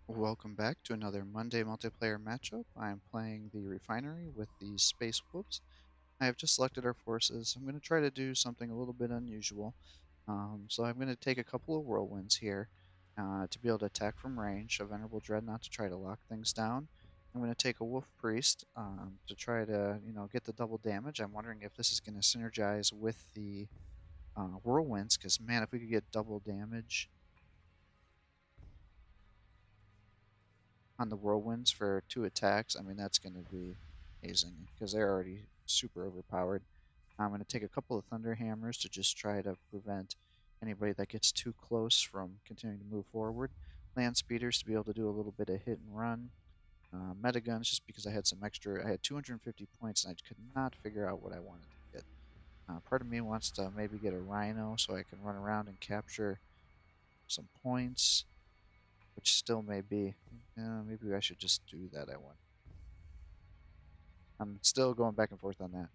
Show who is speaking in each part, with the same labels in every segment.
Speaker 1: Welcome back to another Monday multiplayer matchup. I am playing the Refinery with the Space Wolves. I have just selected our forces. I'm going to try to do something a little bit unusual. So I'm going to take a couple of whirlwinds here to be able to attack from range, a Venerable Dreadnought to try to lock things down. I'm going to take a Wolf Priest to try to, get the double damage. I'm wondering if this is going to synergize with the whirlwinds, because man, if we could get double damage on the whirlwinds for 2 attacks, I mean, that's going to be amazing because they're already super overpowered. I'm going to take a couple of thunder hammers to just try to prevent anybody that gets too close from continuing to move forward. Land speeders to be able to do a little bit of hit and run. Metiguns just because I had some extra. I had 250 points and I could not figure out what I wanted to get. Part of me wants to maybe get a rhino so I can run around and capture some points, which still may be. Maybe I should just do that. I'm still going back and forth on that.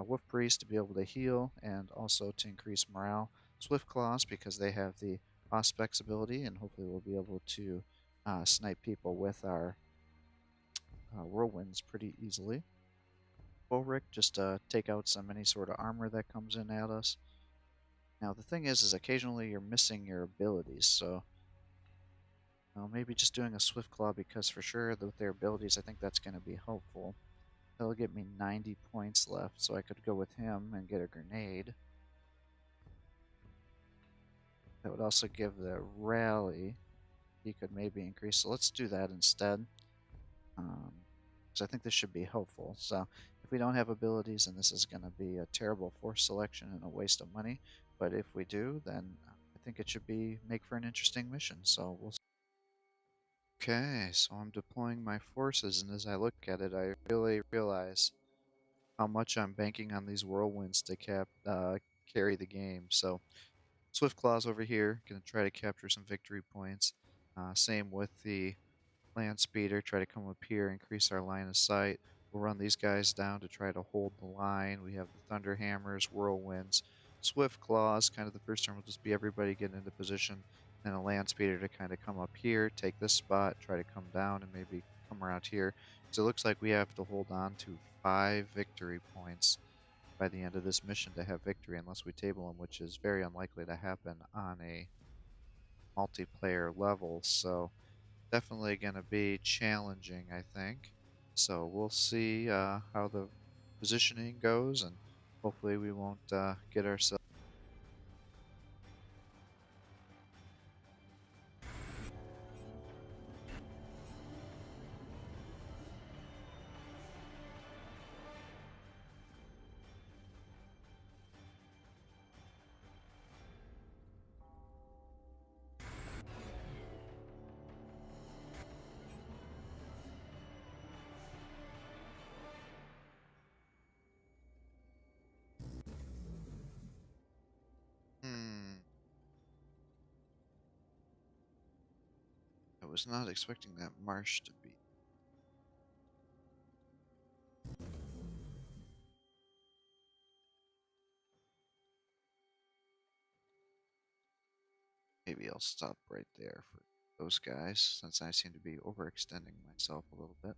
Speaker 1: Wolf Priest to be able to heal and also to increase morale. Swift Claws because they have the Auspex ability, and hopefully we'll be able to snipe people with our whirlwinds pretty easily. Bowrick just to take out any sort of armor that comes in at us. Now the thing is occasionally you're missing your abilities, so maybe just doing a Swift Claw because for sure with their abilities I think that's going to be helpful. That'll get me 90 points left, so I could go with him and get a grenade. That would also give the rally. He could maybe increase, so let's do that instead. Because I think this should be helpful. So if we don't have abilities, then this is going to be a terrible force selection and a waste of money. But if we do, then I think it should make for an interesting mission. So we'll see. Okay, so I'm deploying my forces, and as I look at it, I really realize how much I'm banking on these whirlwinds to carry the game. So Swift Claws over here, going to try to capture some victory points. Same with the Land Speeder, try to come up here, increase our line of sight. We'll run these guys down to try to hold the line. We have the Thunder Hammers, Whirlwinds, Swift Claws. Kind of the first turn will just be everybody getting into position, and a Land Speeder to kind of come up here, take this spot, try to come down, and maybe come around here. So it looks like we have to hold on to 5 victory points by the end of this mission to have victory, unless we table them, which is very unlikely to happen on a multiplayer level. So definitely going to be challenging, I think. So we'll see how the positioning goes, and hopefully we won't get ourselves. I was not expecting that marsh to be. Maybe I'll stop right there for those guys, since I seem to be overextending myself a little bit.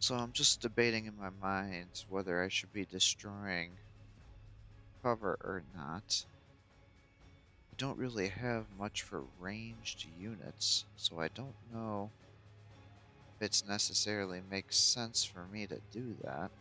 Speaker 1: So I'm just debating in my mind whether I should be destroying cover or not. don't really have much for ranged units, so I don't know if it's necessarily makes sense for me to do that.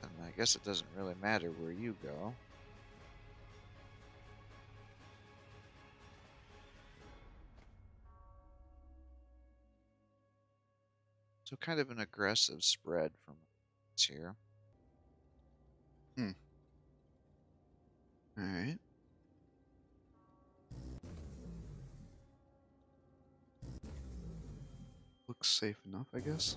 Speaker 1: And I guess it doesn't really matter where you go. So kind of an aggressive spread from here. Alright. Looks safe enough, I guess.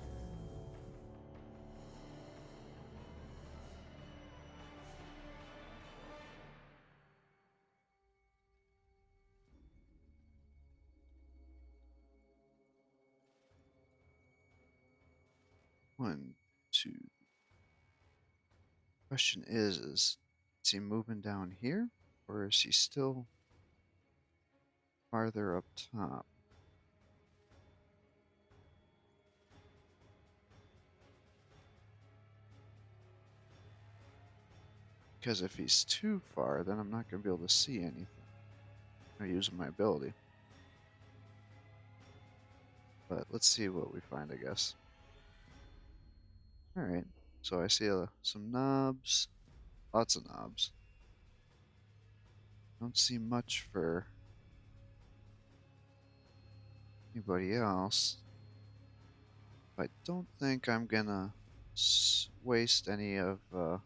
Speaker 1: One, two. Question is he moving down here? Or is he still farther up top? Because if he's too far, then I'm not going to be able to see anything. I'm using my ability. But let's see what we find, I guess. Alright, so I see some knobs. Lots of knobs. Don't see much for anybody else. I don't think I'm gonna waste any of the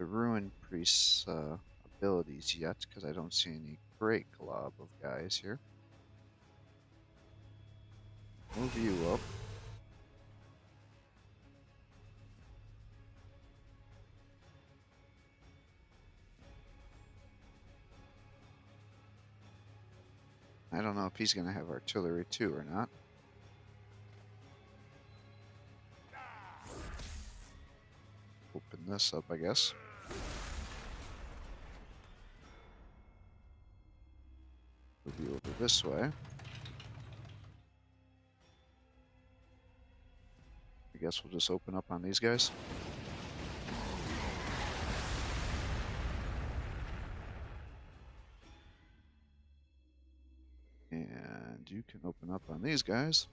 Speaker 1: Ruin Priest's abilities yet, because I don't see any great glob of guys here. Move you up. I don't know if he's going to have artillery too or not. Open this up, I guess. Move you over this way. I guess we'll just open up on these guys. And you can open up on these guys.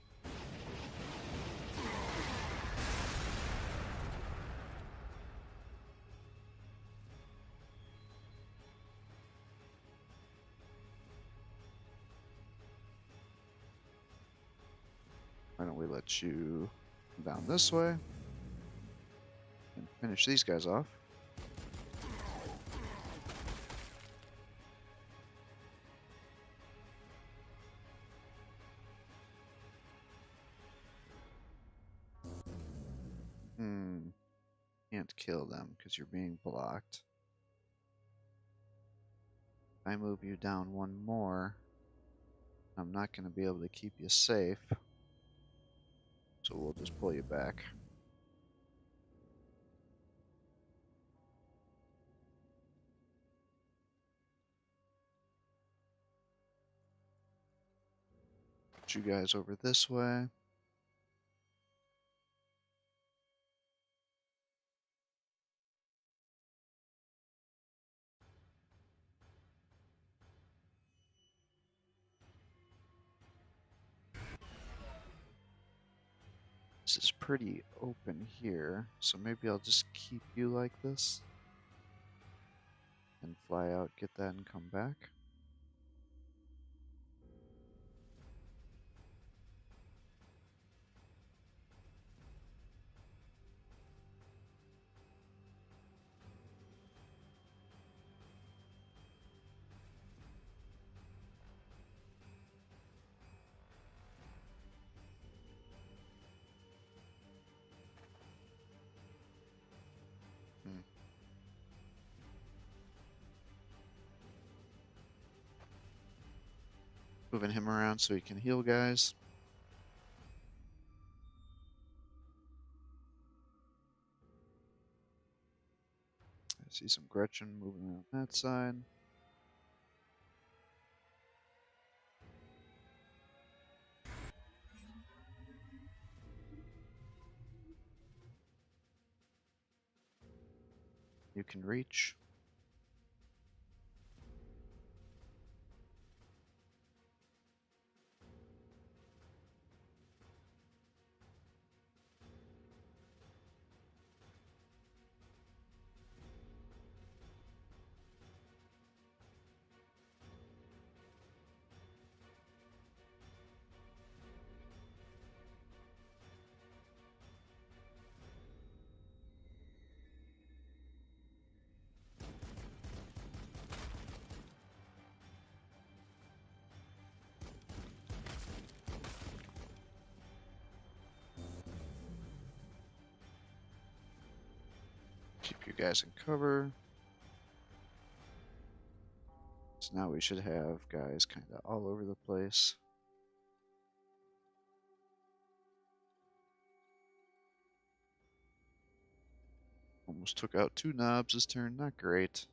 Speaker 1: Why don't we let you come down this way and finish these guys off. Can't kill them because you're being blocked. If I move you down one more, I'm not going to be able to keep you safe. So we'll just pull you back. Put you guys over this way. This is pretty open here, so maybe I'll just keep you like this. And fly out, get that, and come back. Moving him around so he can heal guys. I see some Gretchen moving around that side. You can reach. Keep you guys in cover. So now we should have guys kind of all over the place. Almost took out 2 knobs this turn, not great.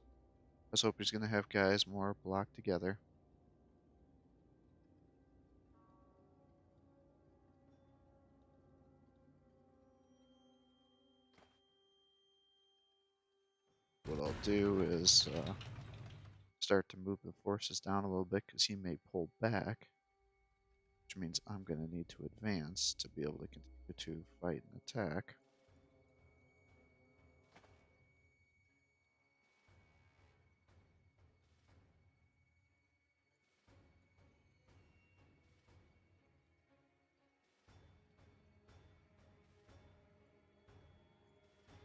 Speaker 1: Let's hope he's going to have guys more blocked together. What I'll do is start to move the forces down a little bit because he may pull back, which means I'm going to need to advance to be able to continue to fight and attack.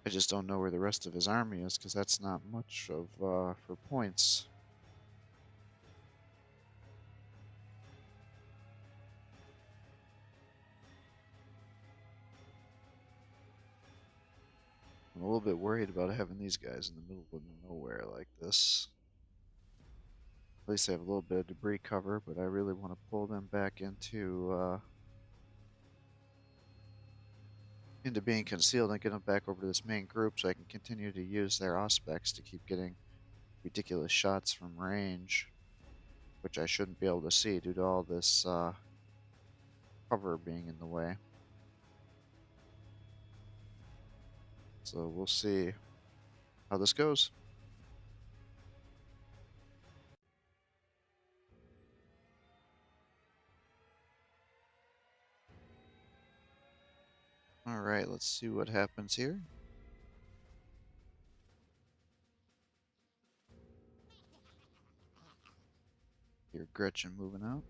Speaker 1: I just don't know where the rest of his army is because that's not much of for points. I'm a little bit worried about having these guys in the middle of nowhere like this. At least they have a little bit of debris cover, but I really want to pull them back into being concealed and get them back over to this main group so I can continue to use their auspex to keep getting ridiculous shots from range, which I shouldn't be able to see due to all this cover being in the way. So we'll see how this goes. Alright, let's see what happens here. Here's Gretchen moving out.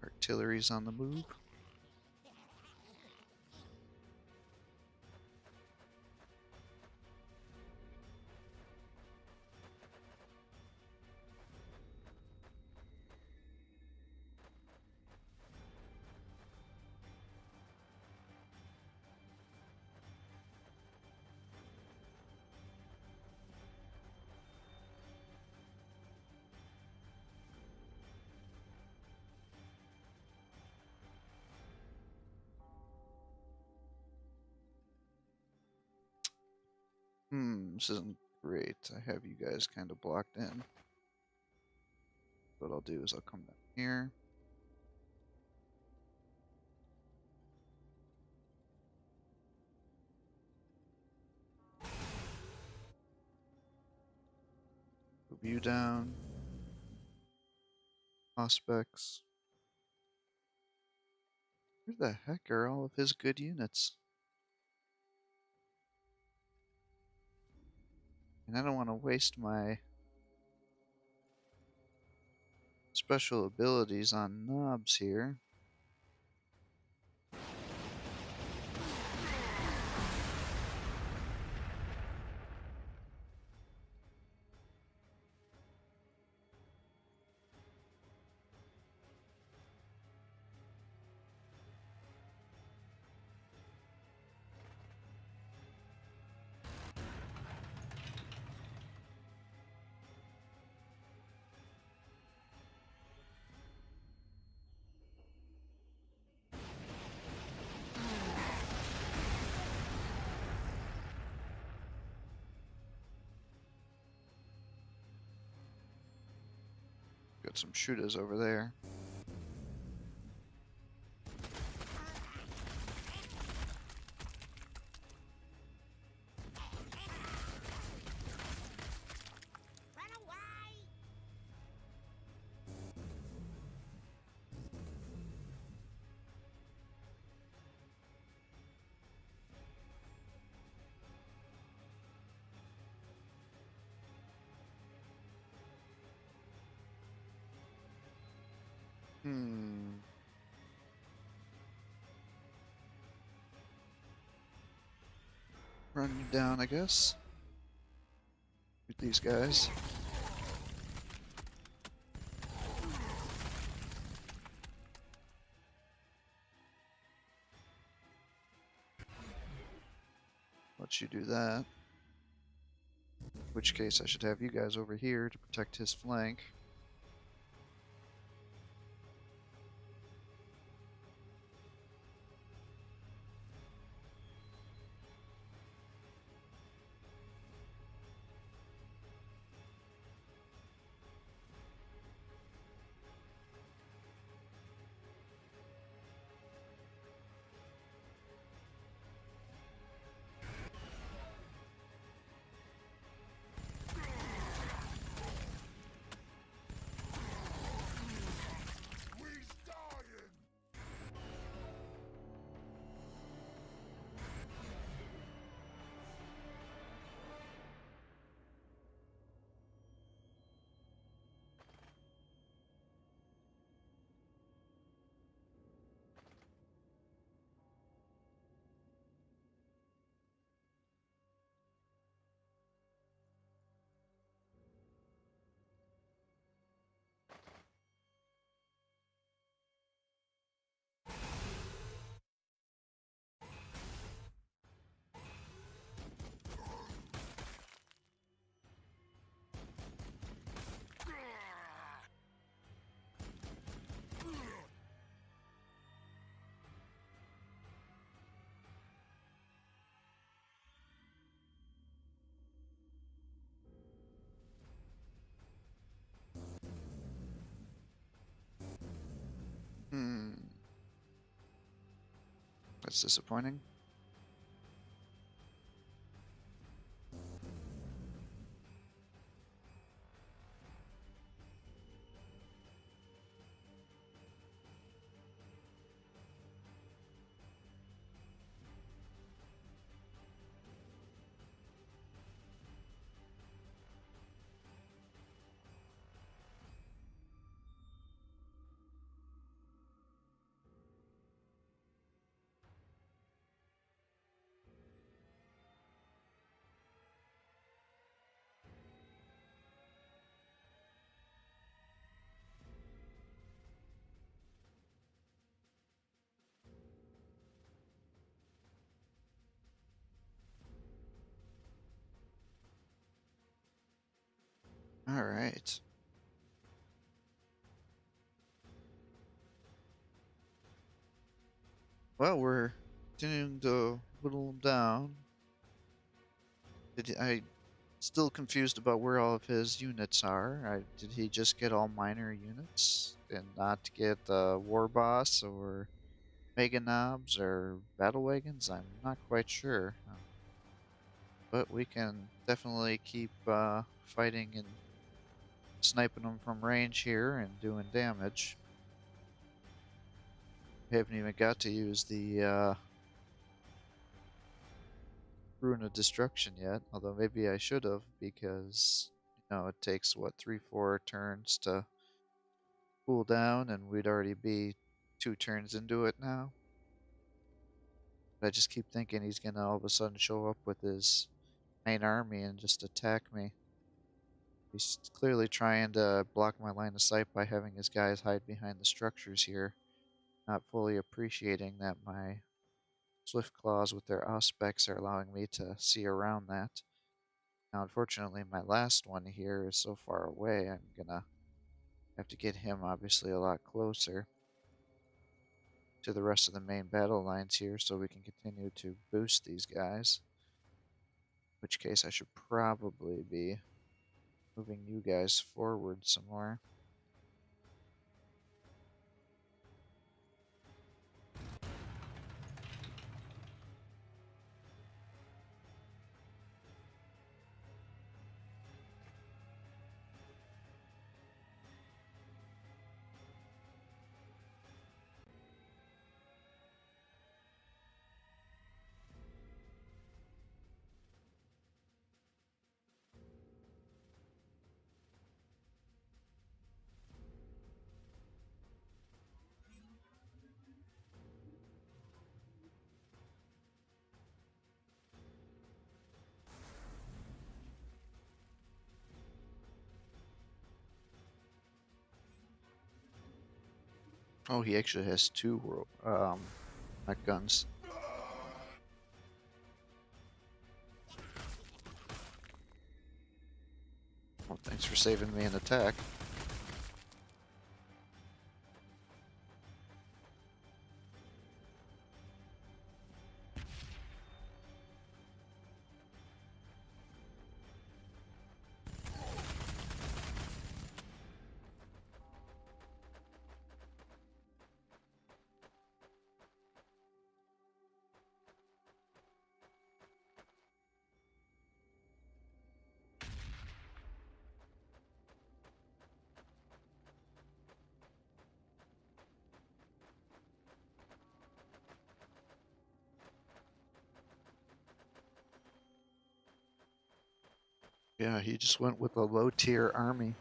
Speaker 1: Artillery's on the move. This isn't great. I have you guys kind of blocked in. What I'll do is I'll come down here. Move you down. Prospects. Where the heck are all of his good units? And I don't want to waste my special abilities on knobs here. Got some shooters over there. Hmm. Run you down, I guess. Shoot these guys. Let you do that. In which case I should have you guys over here to protect his flank. Hmm. That's disappointing. All right. Well, we're continuing to whittle them down. I still confused about where all of his units are. Did he just get all minor units and not get War Boss or Mega Knobs or Battle Wagons? I'm not quite sure. But we can definitely keep fighting and sniping them from range here and doing damage. We haven't even got to use the Rune of Destruction yet, although maybe I should have because, it takes, what, 3-4 turns to cool down, and we'd already be 2 turns into it now. But I just keep thinking he's gonna all of a sudden show up with his main army and just attack me. He's clearly trying to block my line of sight by having his guys hide behind the structures here, not fully appreciating that my Swift Claws with their Auspecs are allowing me to see around that. Now, unfortunately, my last one here is so far away, I'm gonna have to get him obviously a lot closer to the rest of the main battle lines here so we can continue to boost these guys. In which case, I should probably be moving you guys forward some more. Oh, he actually has two mech guns. Well, thanks for saving me an attack. Yeah, he just went with a low-tier army.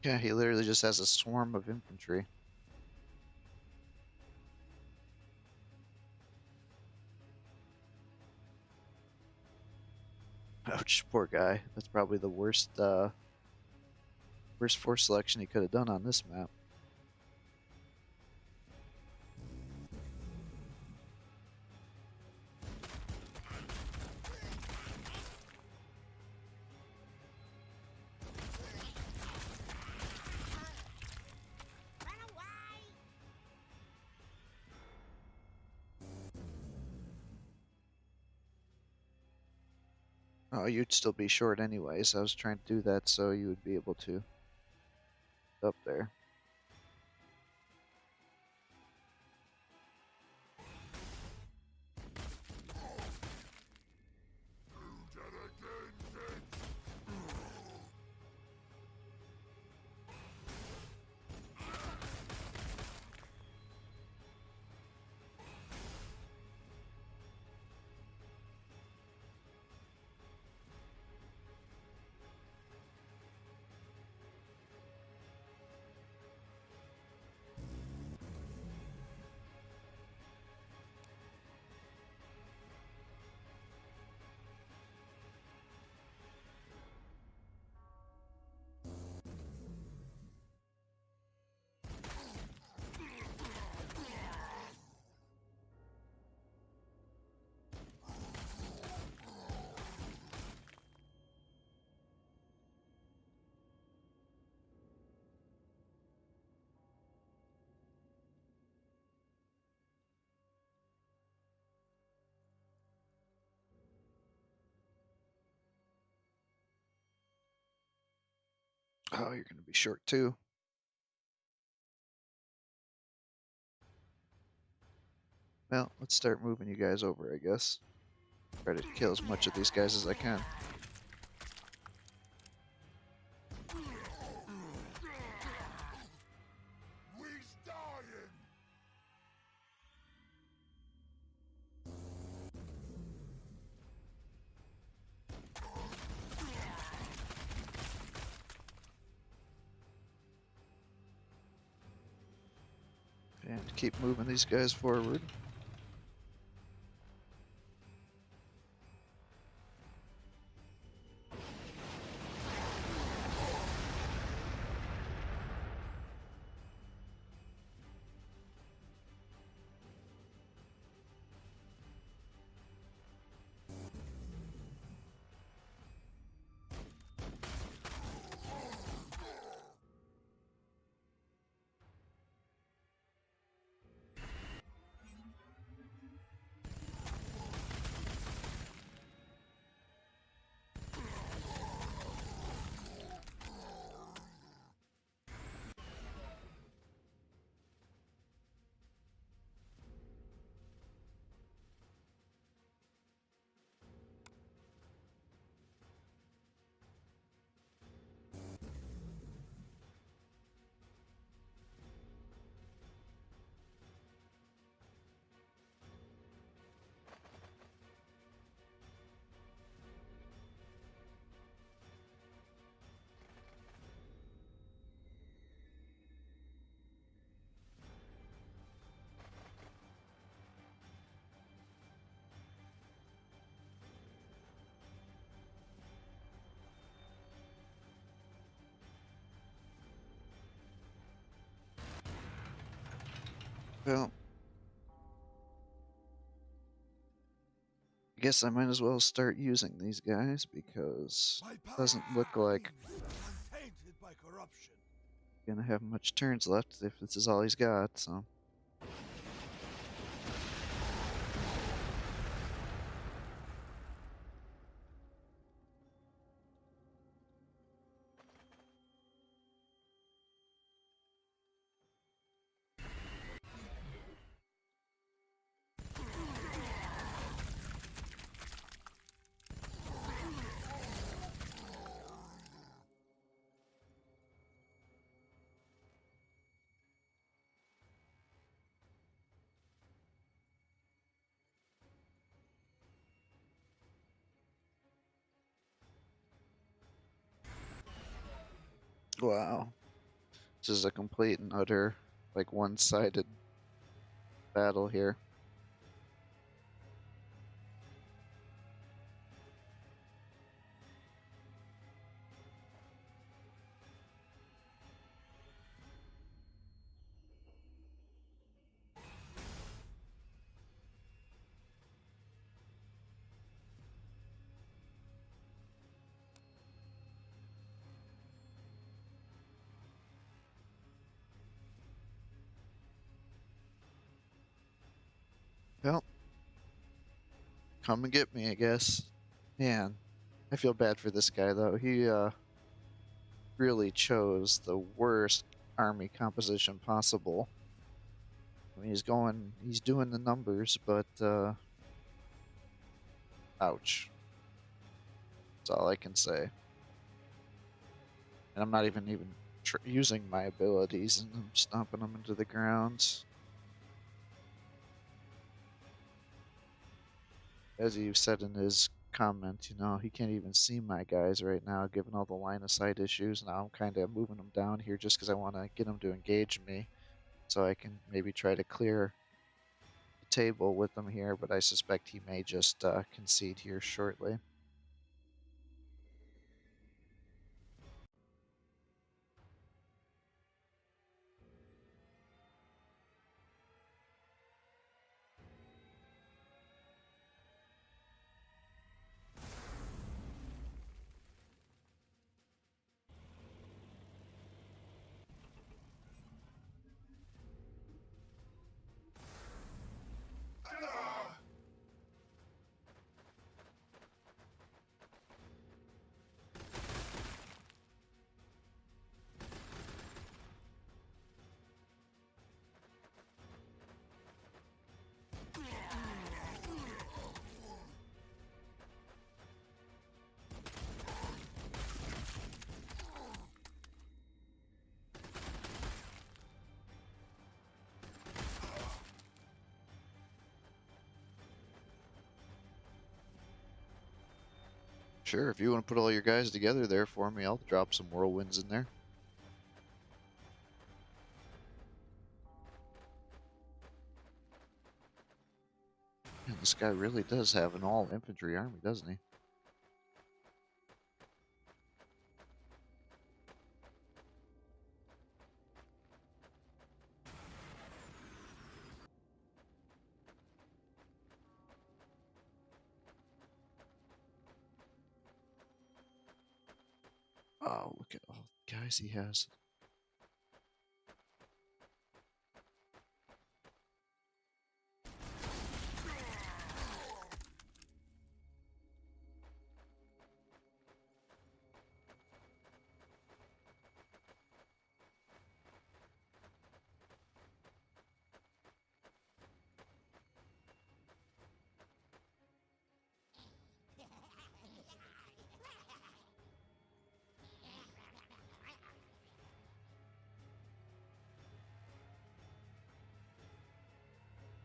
Speaker 1: Yeah, he literally just has a swarm of infantry. Ouch, poor guy. That's probably the worst force selection he could have done on this map. Oh, you'd still be short anyways. I was trying to do that so you would be able to up there. Oh, you're going to be short too. Well, let's start moving you guys over, I guess. Try to kill as much of these guys as I can. And keep moving these guys forward. Well, I guess I might as well start using these guys because it doesn't look like
Speaker 2: Untainted by corruption.
Speaker 1: I'm gonna have much turns left if this is all he's got, so. Wow. This is a complete and utter, like, one-sided battle here. Well, come and get me, I guess. Man, I feel bad for this guy, though. He, really chose the worst army composition possible. I mean, he's doing the numbers, but, ouch. That's all I can say. And I'm not even using my abilities, and I'm stomping them into the ground. As he said in his comment, he can't even see my guys right now, given all the line of sight issues. Now I'm kind of moving them down here just because I want to get them to engage me, so I can maybe try to clear the table with them here. But I suspect he may just concede here shortly. Sure, if you want to put all your guys together there for me, I'll drop some whirlwinds in there. Man, this guy really does have an all-infantry army, doesn't he? Oh, look at all the guys he has.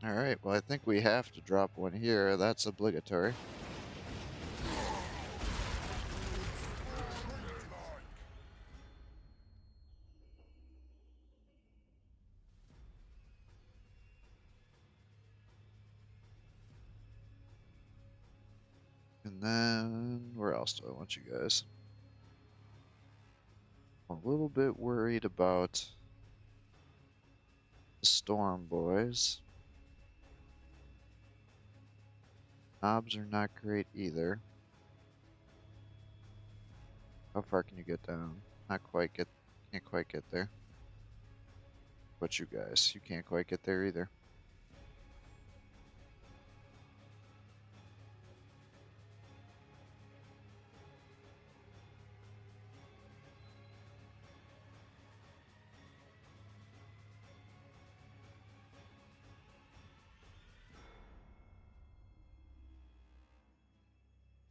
Speaker 1: Alright, well, I think we have to drop one here. That's obligatory. And then, where else do I want you guys? I'm a little bit worried about the storm, boys. Knobs are not great either. How far can you get down? Not quite get, can't quite get there. But you guys, you can't quite get there either.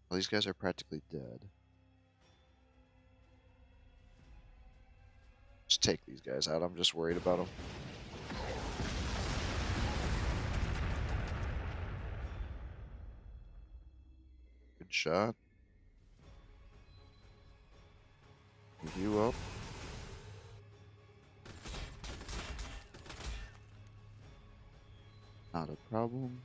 Speaker 1: Well, these guys are practically dead. Just take these guys out. I'm just worried about them. Good shot. Move you up. Not a problem.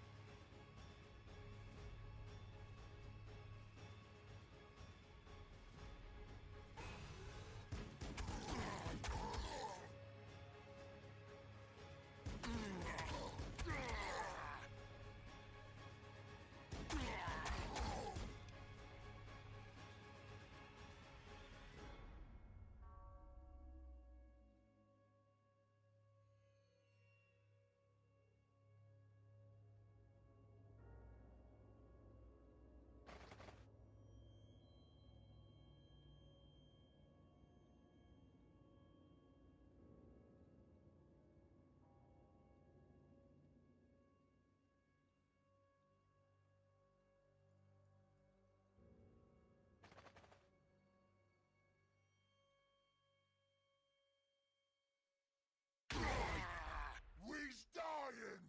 Speaker 2: We's dying!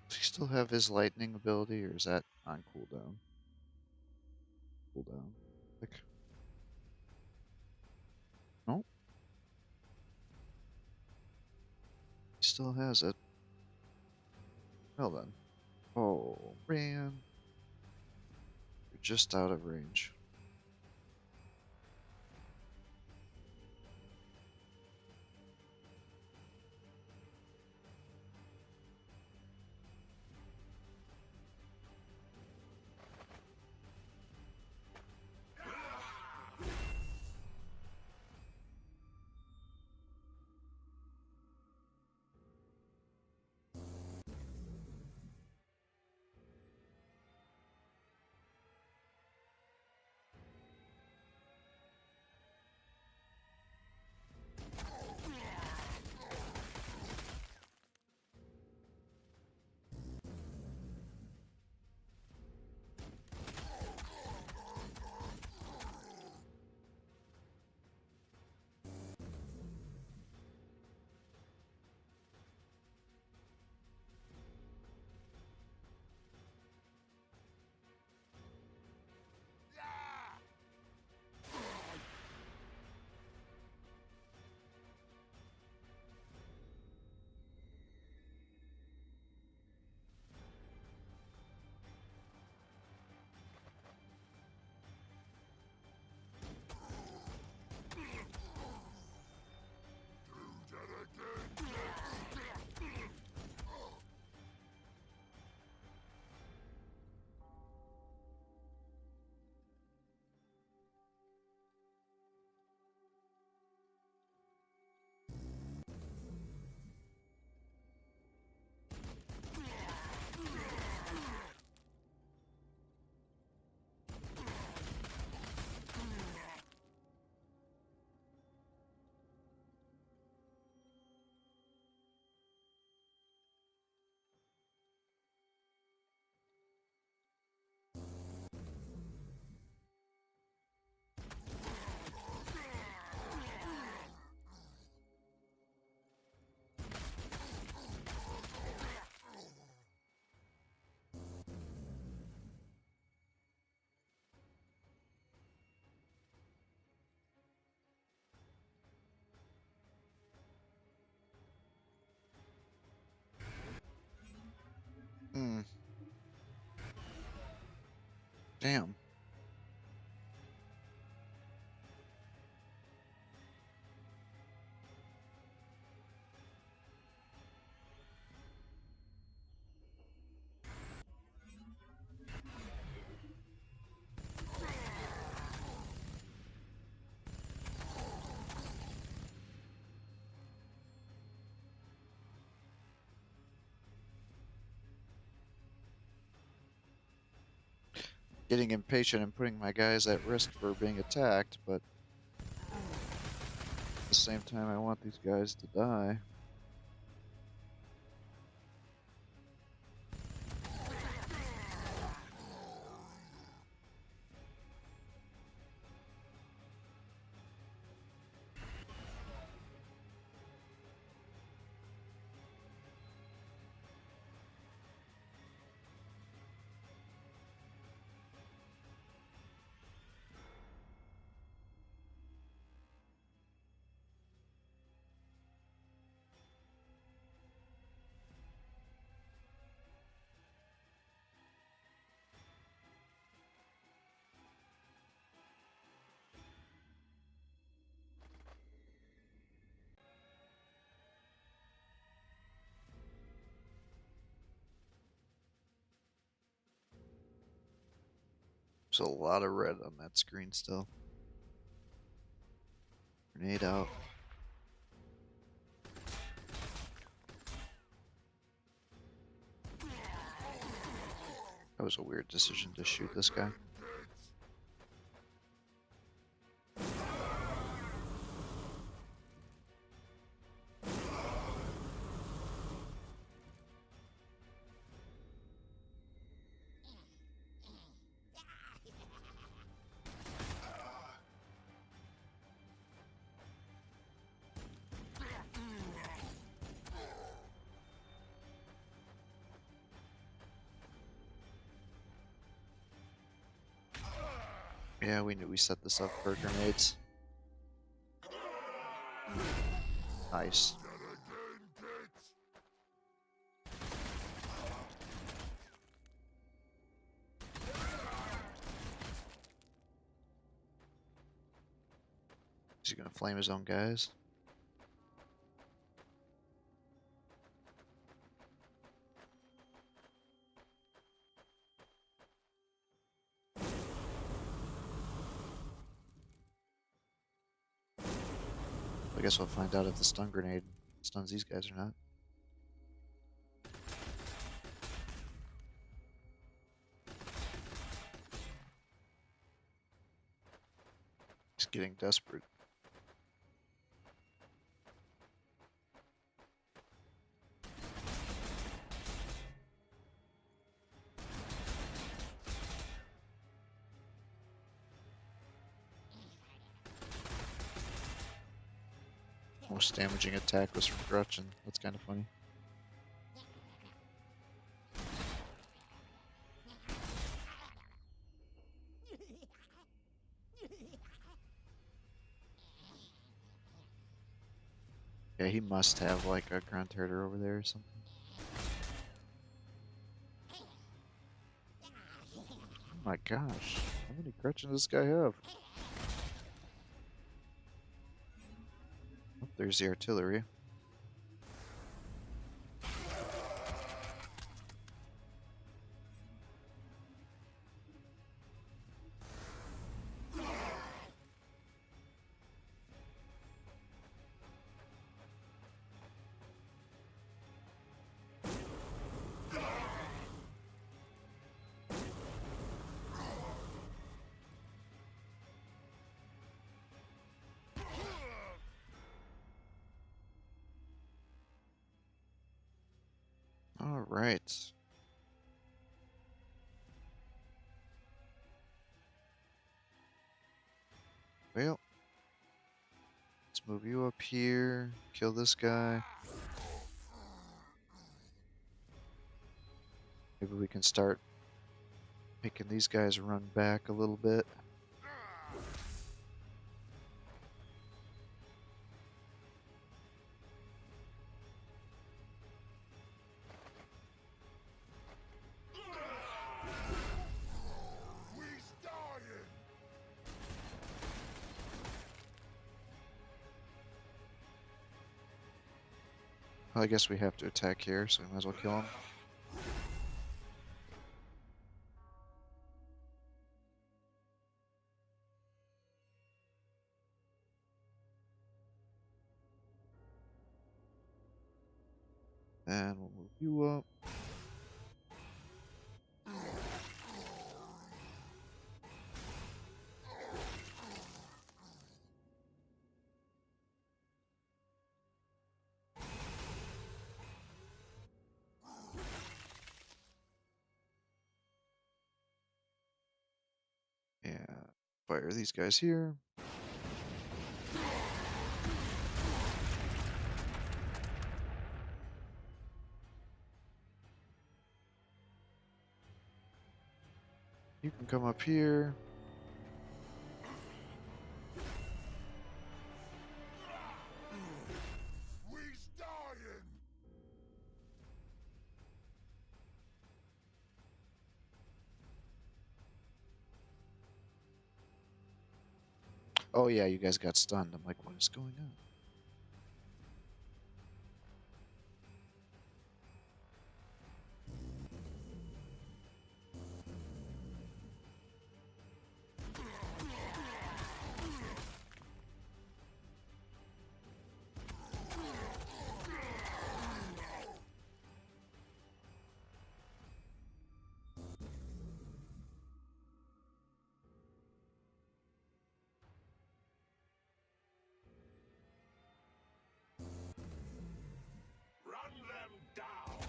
Speaker 1: Does he still have his lightning ability, or is that on cooldown? Cooldown. Like, no, he still has it. Well then. Oh man, you're just out of range. Damn. Getting impatient and putting my guys at risk for being attacked, but at the same time I want these guys to die. There's a lot of red on that screen still. Grenade out. That was a weird decision to shoot this guy. Yeah, we knew we set this up for grenades. Nice. Is he gonna flame his own guys? I guess we'll find out if the stun grenade stuns these guys or not. He's getting desperate. Most damaging attack was from Gretchen. That's kind of funny. Yeah, he must have like a grunt herder over there or something. Oh my gosh, how many Gretchen does this guy have? Oh, there's the artillery. All right. Well, let's move you up here. Kill this guy. Maybe we can start making these guys run back a little bit.
Speaker 2: We
Speaker 1: Well, I guess we have to attack here, so we might as well kill him. And we'll move you up. And fire these guys here. You can come up here.
Speaker 2: We's dying!
Speaker 1: Oh yeah, you guys got stunned. I'm like, what is going on?
Speaker 2: Run them down!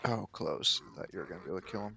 Speaker 1: Oh, close. I thought you were going to be able to kill him.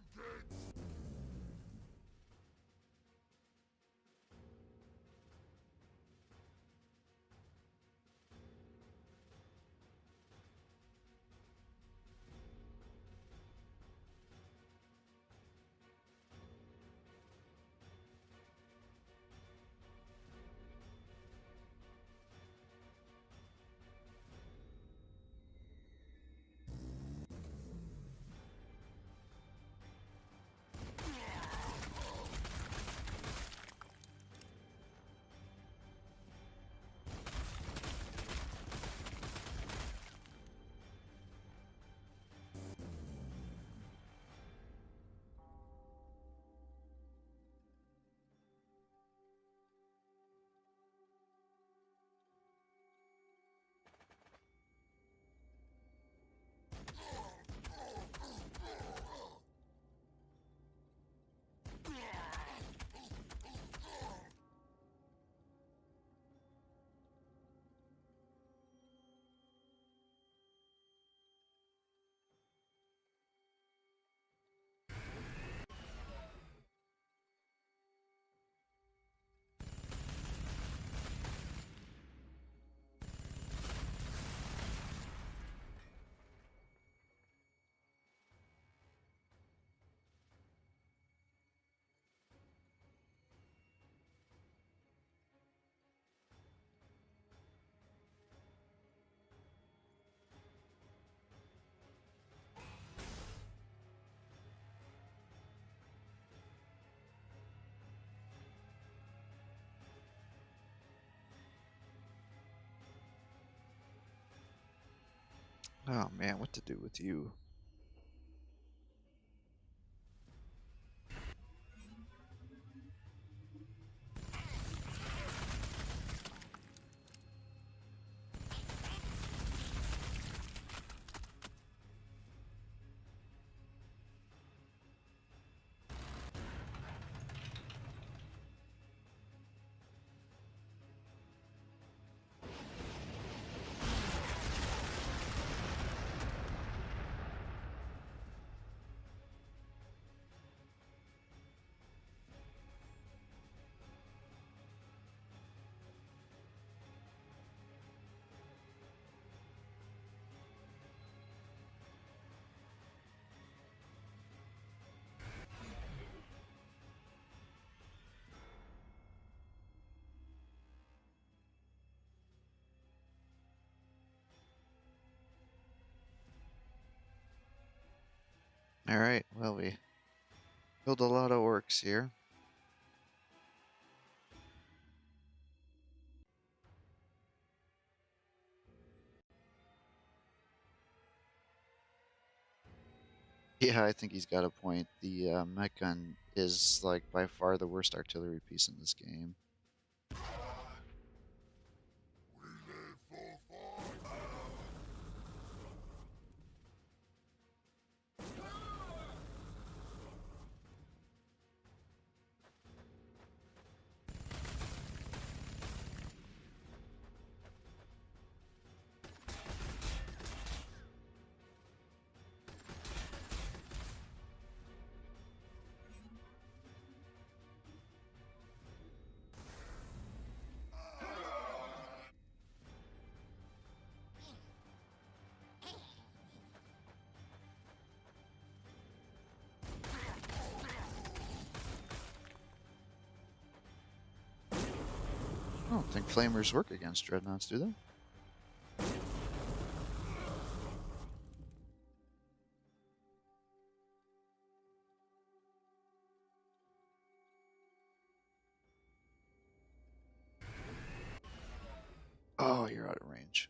Speaker 1: Oh man, what to do with you? Alright, well, we killed a lot of orcs here. Yeah, I think he's got a point. The mech gun is like by far the worst artillery piece in this game.
Speaker 2: We live for fight.
Speaker 1: I don't think flamers work against dreadnoughts, do they? Oh, you're out of range.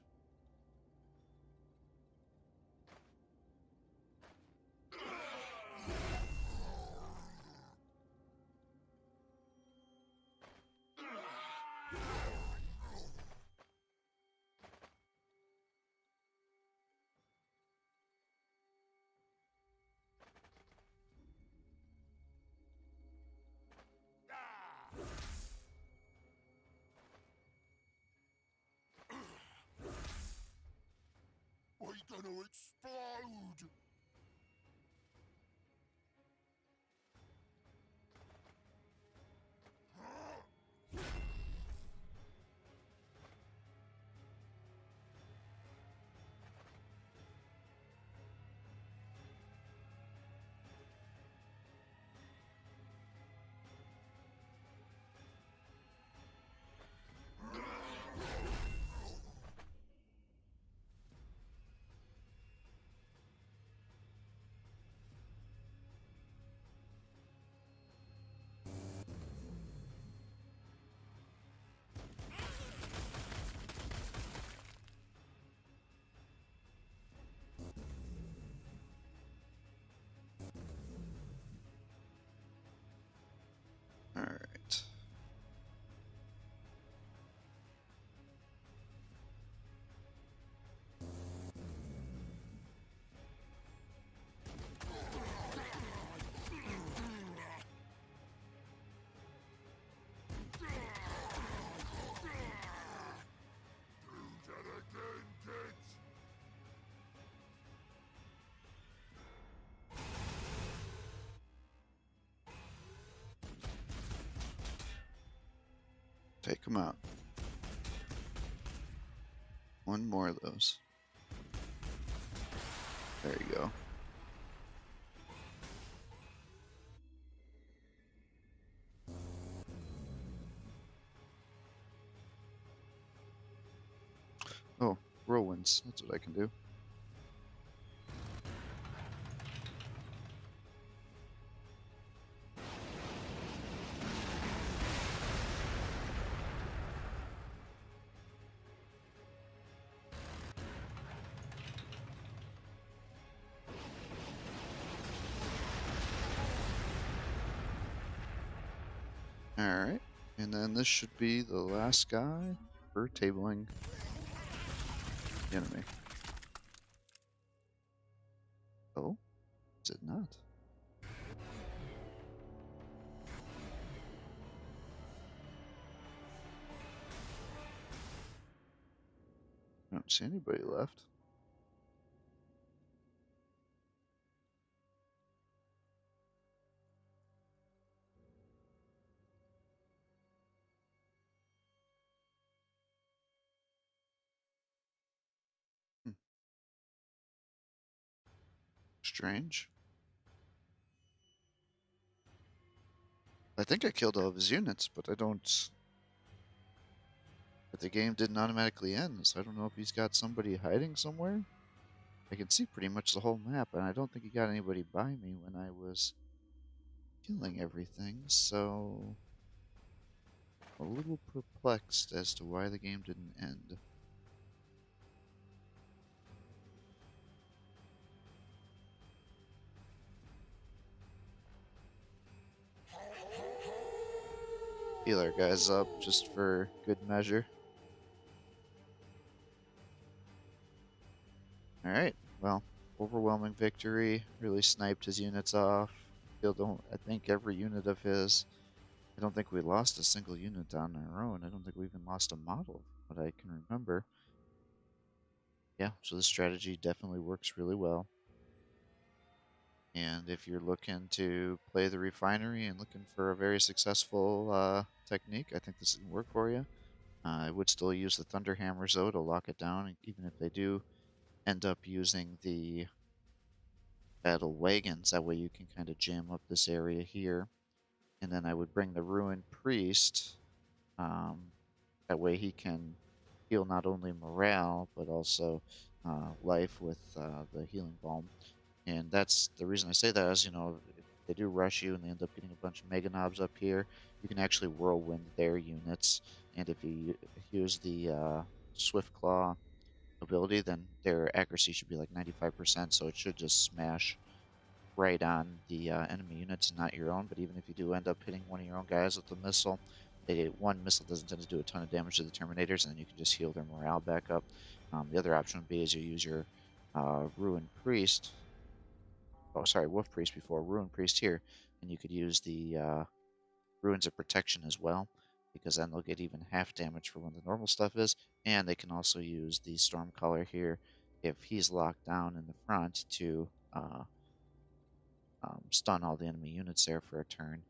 Speaker 2: We're gonna explode.
Speaker 1: All right.
Speaker 2: Do that again, kids.
Speaker 1: Take them out. One more of those. There you go. Oh, whirlwinds. That's what I can do. Alright, and then this should be the last guy for tabling the enemy. Oh, is it not? I don't see anybody left. Hmm. Strange. I think I killed all of his units, but I don't. But the game didn't automatically end, so I don't know if he's got somebody hiding somewhere. I can see pretty much the whole map, and I don't think he got anybody by me when I was killing everything, so I'm a little perplexed as to why the game didn't end. Heal our guys up just for good measure. Alright, well, overwhelming victory. Really sniped his units off. Killed, I think, every unit of his. I don't think we lost a single unit on our own. I don't think we even lost a model, but I can remember. Yeah, so this strategy definitely works really well. And if you're looking to play the refinery and looking for a very successful technique, I think this can work for you. I would still use the Thunder Hammers though to lock it down, even if they do end up using the battle wagons. That way you can kind of jam up this area here. And then I would bring the Ruined Priest. Um, that way he can heal not only morale, but also life with the healing balm. And that's the reason I say that is, if they do rush you and they end up getting a bunch of mega knobs up here, you can actually whirlwind their units. And if you use the Swift Claw ability, then their accuracy should be like 95%, so it should just smash right on the enemy units, not your own. But even if you do end up hitting one of your own guys with a missile, one missile doesn't tend to do a ton of damage to the Terminators, and then you can just heal their morale back up. The other option would be is you use your Ruined Priest. Oh, sorry, Wolf Priest before Ruined Priest here, and you could use the Ruins of Protection as well, because then they'll get even half damage for when the normal stuff is, and they can also use the Stormcaller here if he's locked down in the front to stun all the enemy units there for a turn,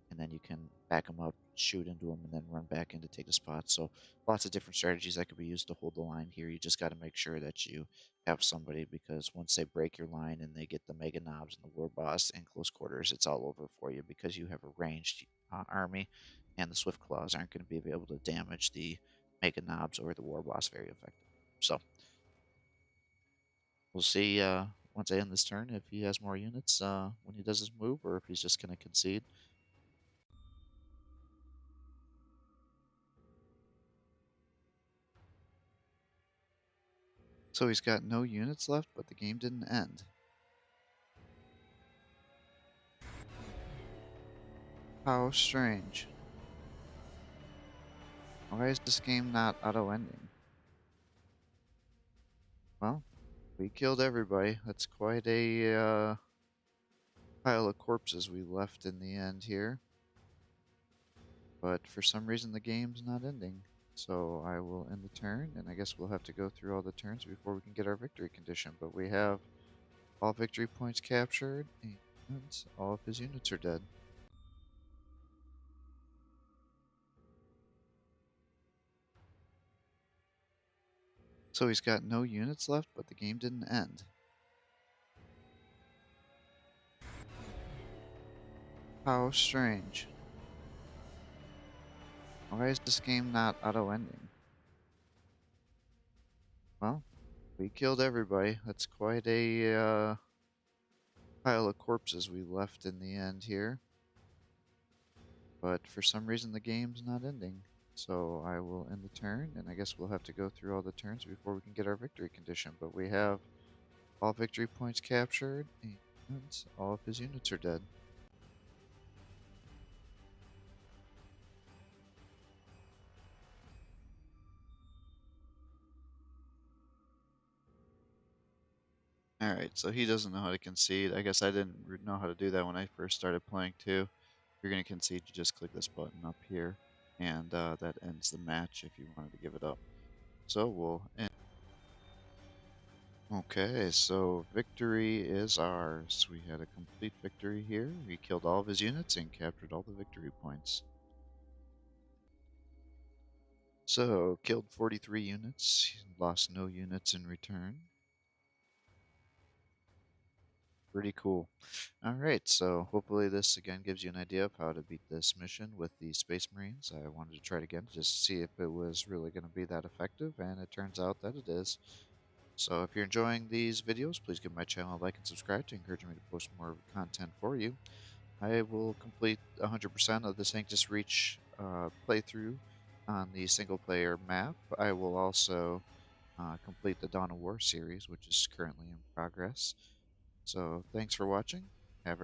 Speaker 1: and then you can back them up, shoot into them, and then run back in to take the spot. So lots of different strategies that could be used to hold the line here. You just got to make sure that you have somebody, because once they break your line and they get the Mega Knobs and the War Boss in close quarters, it's all over for you because you have a ranged army, and the Swift Claws aren't going to be able to damage the Mega Knobs or the War Boss very effectively. So we'll see once I end this turn if he has more units when he does his move, or if he's just going to concede. So he's got no units left, but the game didn't end. How strange. Why is this game not auto-ending? Well, we killed everybody. That's quite a pile of corpses we left in the end here. But for some reason the game's not ending. So I will end the turn, and I guess we'll have to go through all the turns before we can get our victory condition. But we have all victory points captured, and all of his units are dead. So he's got no units left, but the game didn't end. How strange. Why is this game not auto-ending? Well, we killed everybody. That's quite a pile of corpses we left in the end here. But for some reason the game's not ending. So I will end the turn, and I guess we'll have to go through all the turns before we can get our victory condition. But we have all victory points captured, and all of his units are dead. Alright, so he doesn't know how to concede. I guess I didn't know how to do that when I first started playing too. If you're going to concede, you just click this button up here, and that ends the match if you wanted to give it up. So we'll end. Okay, so victory is ours. We had a complete victory here. We killed all of his units and captured all the victory points. So, killed 43 units, lost no units in return. Pretty cool. Alright, so hopefully this again gives you an idea of how to beat this mission with the Space Marines. I wanted to try it again just to see if it was really going to be that effective, and it turns out that it is. So if you're enjoying these videos, please give my channel a like and subscribe to encourage me to post more content for you. I will complete 100% of the Sanctus Reach playthrough on the single player map. I will also complete the Dawn of War series, which is currently in progress. So thanks for watching. Have a